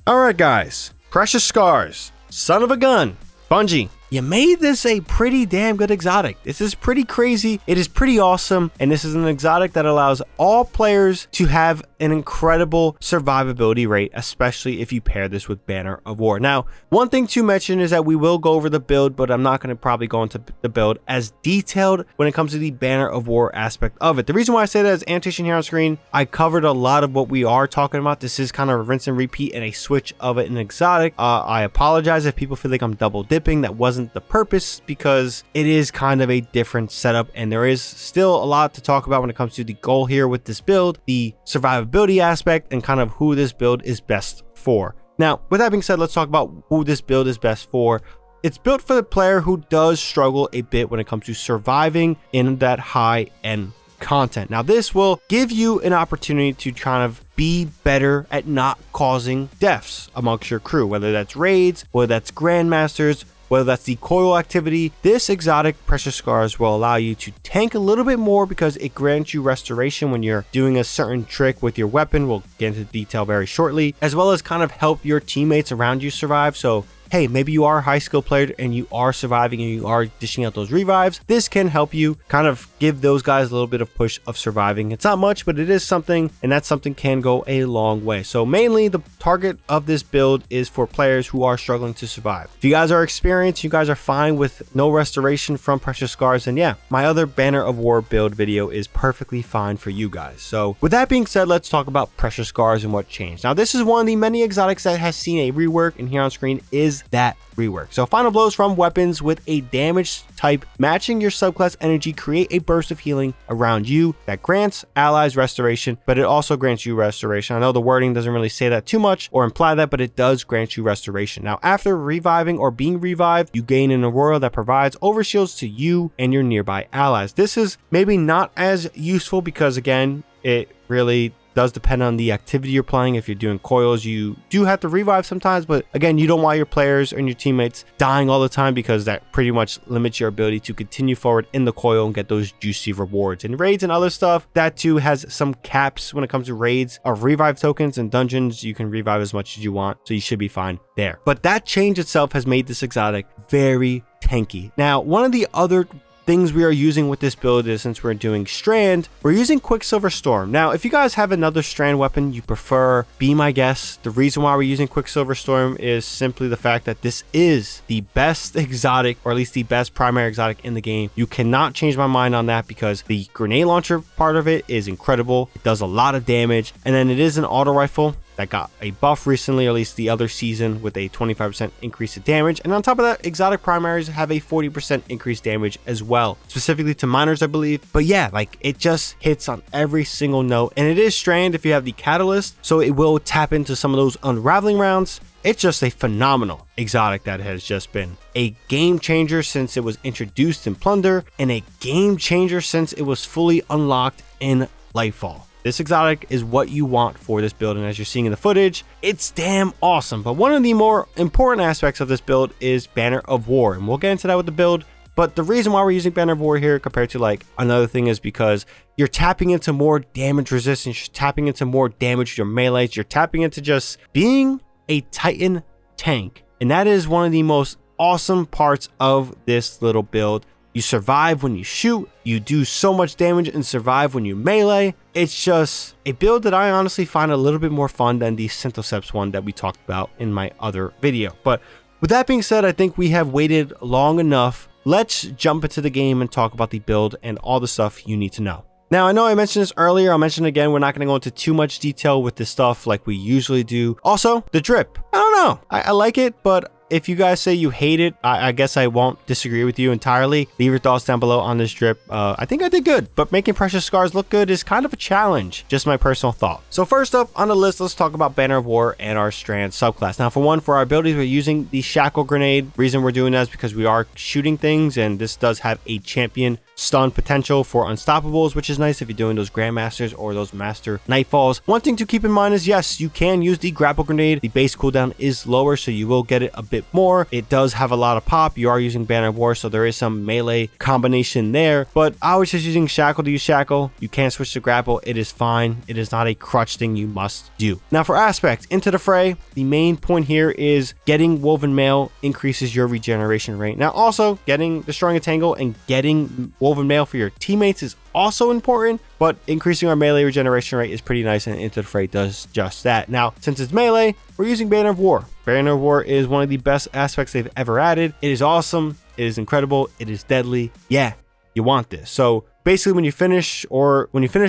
Alright guys, Precious Scars, son of a gun, Bungie. You made this a pretty damn good exotic. This is pretty crazy. It is pretty awesome. And this is an exotic that allows all players to have an incredible survivability rate, especially if you pair this with Banner of War. Now, one thing to mention is that we will go over the build, but I'm not going to probably go into the build as detailed when it comes to the Banner of War aspect of it. The reason why I say that is annotation here on screen. I covered a lot of what we are talking about. This is kind of a rinse and repeat and a switch of it in exotic. I apologize if people feel like I'm double dipping. That wasn't the purpose, because it is kind of a different setup and there is still a lot to talk about when it comes to the goal here with this build, the survivability aspect, and kind of who this build is best for. Now, with that being said, let's talk about who this build is best for. It's built for the player who does struggle a bit when it comes to surviving in that high-end content. Now, this will give you an opportunity to kind of be better at not causing deaths amongst your crew, whether that's raids, whether that's grandmasters, whether that's the coil activity. This exotic Precious Scars will allow you to tank a little bit more because it grants you restoration when you're doing a certain trick with your weapon. We'll get into detail very shortly, as well as kind of help your teammates around you survive. So hey, maybe you are a high skill player and you are surviving and you are dishing out those revives. This can help you kind of give those guys a little bit of push of surviving. It's not much, but it is something, and that something can go a long way. So mainly the target of this build is for players who are struggling to survive. If you guys are experienced, you guys are fine with no restoration from Precious Scars, then yeah, my other Banner of War build video is perfectly fine for you guys. So with that being said, let's talk about Precious Scars and what changed. Now, this is one of the many exotics that has seen a rework, and here on screen is that rework. So final blows from weapons with a damage type matching your subclass energy create a burst of healing around you that grants allies restoration, but it also grants you restoration. I know the wording doesn't really say that too much or imply that, but it does grant you restoration. Now, after reviving or being revived, you gain an aurora that provides overshields to you and your nearby allies. This is maybe not as useful because, again, it really does depend on the activity you're playing. If you're doing coils, you do have to revive sometimes, but again, you don't want your players and your teammates dying all the time because that pretty much limits your ability to continue forward in the coil and get those juicy rewards. And raids and other stuff, that too has some caps when it comes to raids of revive tokens. And dungeons, you can revive as much as you want, so you should be fine there. But that change itself has made this exotic very tanky. Now, one of the other things we are using with this build is, since we're doing Strand, we're using Quicksilver Storm. Now, if you guys have another Strand weapon you prefer, be my guest. The reason why we're using Quicksilver Storm is simply the fact that this is the best exotic, or at least the best primary exotic in the game. You cannot change my mind on that because the grenade launcher part of it is incredible. It does a lot of damage, and then it is an auto rifle that got a buff recently, or at least the other season, with a 25% increase in damage. And on top of that, exotic primaries have a 40% increased damage as well, specifically to miners, I believe. But yeah, like, it just hits on every single note. And it is Strand if you have the catalyst, so it will tap into some of those unraveling rounds. It's just a phenomenal exotic that has just been a game changer since it was introduced in Plunder, and a game changer since it was fully unlocked in Lightfall. This exotic is what you want for this build, and as you're seeing in the footage, it's damn awesome. But one of the more important aspects of this build is Banner of War, and we'll get into that with the build. But the reason why we're using Banner of War here compared to like another thing is because you're tapping into more damage resistance, you're tapping into more damage to your melees, you're tapping into just being a Titan tank. And that is one of the most awesome parts of this little build. You survive when you shoot, you do so much damage and survive when you melee. It's just a build that I honestly find a little bit more fun than the Synthoceps one that we talked about in my other video. But with that being said, I think we have waited long enough. Let's jump into the game and talk about the build and all the stuff you need to know. Now, I know I mentioned this earlier, I'll mention it again, we're not going to go into too much detail with this stuff like we usually do. Also, the drip. I don't know, I like it, but if you guys say you hate it, I guess I won't disagree with you entirely. Leave your thoughts down below on this drip. I think I did good, but making Precious Scars look good is kind of a challenge. Just my personal thought. So first up on the list, let's talk about Banner of War and our Strand subclass. Now, for one, for our abilities, we're using the Shackle Grenade. Reason we're doing that is because we are shooting things, and this does have a champion stun potential for unstoppables, which is nice if you're doing those Grandmasters or those Master Nightfalls. One thing to keep in mind is, yes, you can use the grapple grenade. The base cooldown is lower, so you will get it a bit more. It does have a lot of pop. You are using Banner of War, so there is some melee combination there, but I was just using Shackle to use Shackle. You can switch to grapple. It is fine. It is not a crutch thing you must do. Now for Aspect, into the fray, the main point here is getting Woven Mail increases your regeneration rate. Now also getting Destroying a Tangle and getting Woven Mail for your teammates is also important, but increasing our melee regeneration rate is pretty nice, and Into the Fray does just that. Now, since it's melee, we're using Banner of War. Banner of War is one of the best aspects they've ever added. It is awesome. It is incredible. It is deadly. Yeah, you want this. So basically, when you finish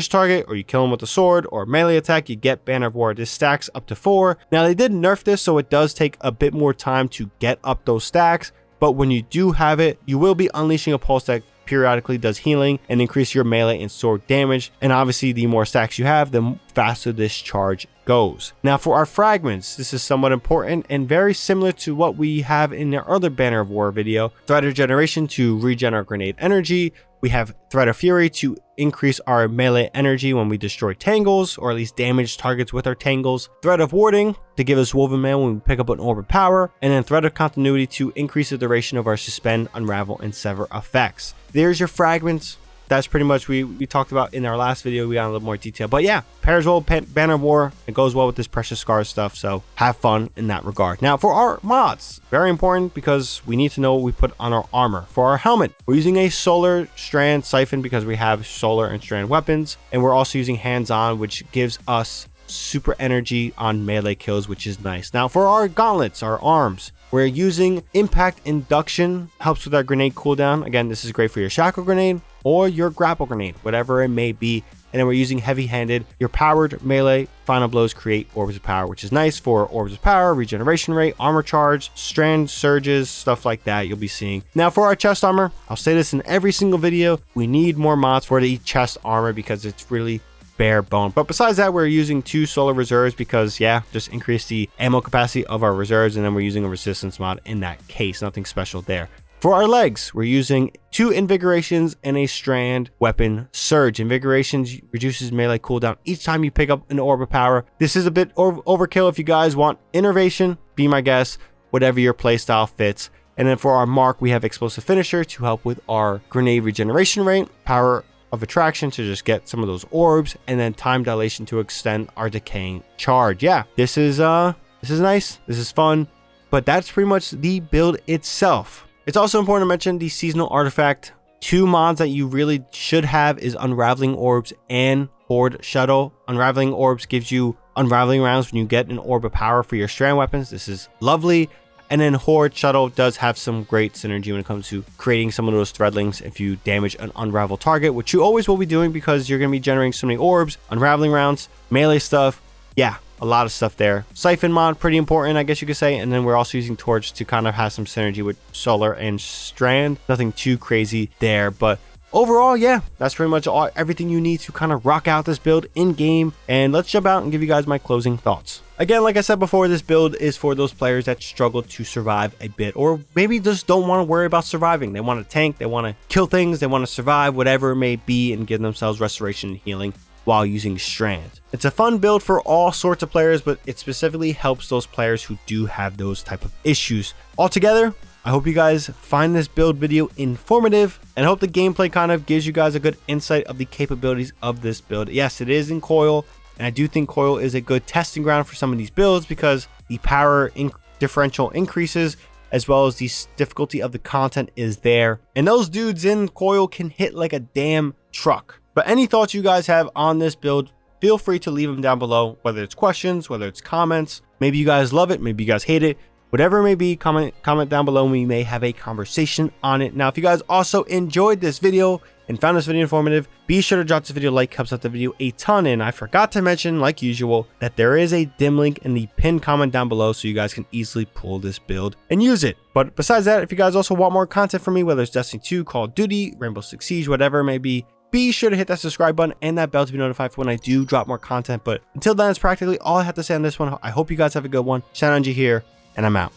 target, or you kill him with a sword or melee attack, you get Banner of War. This stacks up to 4. Now, they did nerf this, so it does take a bit more time to get up those stacks, but when you do have it, you will be unleashing a pulse that periodically does healing and increase your melee and sword damage. And obviously, the more stacks you have, the faster this charge goes. Now for our fragments, this is somewhat important and very similar to what we have in our other Banner of War video. Thread of Regeneration to regen our grenade energy. We have Thread of Fury to increase our melee energy when we destroy tangles, or at least damage targets with our tangles. Thread of Warding to give us Woven Mail when we pick up an Orb of Power. And then Thread of Continuity to increase the duration of our Suspend, Unravel, and Sever effects. There's your fragments. That's pretty much we talked about in our last video. We got a little more detail, but yeah, pairs well with Banner of War. It goes well with this Precious Scars stuff, so have fun in that regard. Now for our mods, very important because we need to know what we put on our armor. For our helmet, we're using a Solar Strand Siphon because we have Solar and Strand weapons, and we're also using Hands-On, which gives us super energy on melee kills, which is nice. Now for our gauntlets, our arms, we're using Impact Induction, helps with our grenade cooldown. Again, this is great for your Shackle Grenade or your Grapple Grenade, whatever it may be. And then we're using Heavy Handed. Your powered melee final blows create Orbs of Power, which is nice for Orbs of Power, regeneration rate, armor charge, strand surges, stuff like that you'll be seeing. Now for our chest armor, I'll say this in every single video, we need more mods for the chest armor because it's really bare bone. But besides that, we're using 2 solar reserves because, yeah, just increase the ammo capacity of our reserves, and then we're using a resistance mod in that case. Nothing special there. For our legs, we're using 2 invigorations and a strand weapon surge. Invigorations reduces melee cooldown each time you pick up an Orb of Power. This is a bit overkill. If you guys want innervation, be my guest, whatever your playstyle fits. And then for our mark, we have Explosive Finisher to help with our grenade regeneration rate, Power of Attraction to just get some of those orbs, and then Time Dilation to extend our decaying charge. Yeah, this is nice, this is fun, but that's pretty much the build itself. It's also important to mention the seasonal artifact. 2 mods that you really should have is Unraveling Orbs and Horde Shuttle. Unraveling Orbs gives you unraveling rounds when you get an Orb of Power for your strand weapons. This is lovely. And then Horde Shuttle does have some great synergy when it comes to creating some of those threadlings if you damage an unravel target, which you always will be doing because you're going to be generating so many orbs, unraveling rounds, melee stuff. Yeah, a lot of stuff there. Siphon mod, pretty important, I guess you could say. And then we're also using Torch to kind of have some synergy with Solar and Strand. Nothing too crazy there, but overall, yeah, that's pretty much everything you need to kind of rock out this build in game. And let's jump out and give you guys my closing thoughts. Again, like I said before, this build is for those players that struggle to survive a bit, or maybe just don't want to worry about surviving. They want to tank, they want to kill things, they want to survive, whatever it may be, and give themselves restoration and healing while using Strand. It's a fun build for all sorts of players, but it specifically helps those players who do have those type of issues. Altogether, I hope you guys find this build video informative, and I hope the gameplay kind of gives you guys a good insight of the capabilities of this build. Yes, it is in Coil, and I do think Coil is a good testing ground for some of these builds because the power differential increases, as well as the difficulty of the content is there. And those dudes in Coil can hit like a damn truck. But any thoughts you guys have on this build, feel free to leave them down below, whether it's questions, whether it's comments. Maybe you guys love it, maybe you guys hate it. Whatever it may be, comment down below and we may have a conversation on it. Now, if you guys also enjoyed this video and found this video informative, be sure to drop this video a like, helps out the video a ton. And I forgot to mention, like usual, that there is a dim link in the pinned comment down below so you guys can easily pull this build and use it. But besides that, if you guys also want more content from me, whether it's Destiny 2, Call of Duty, Rainbow Six Siege, whatever it may be sure to hit that subscribe button and that bell to be notified for when I do drop more content. But until then, that's practically all I have to say on this one. I hope you guys have a good one. ShadowNinja here, and I'm out.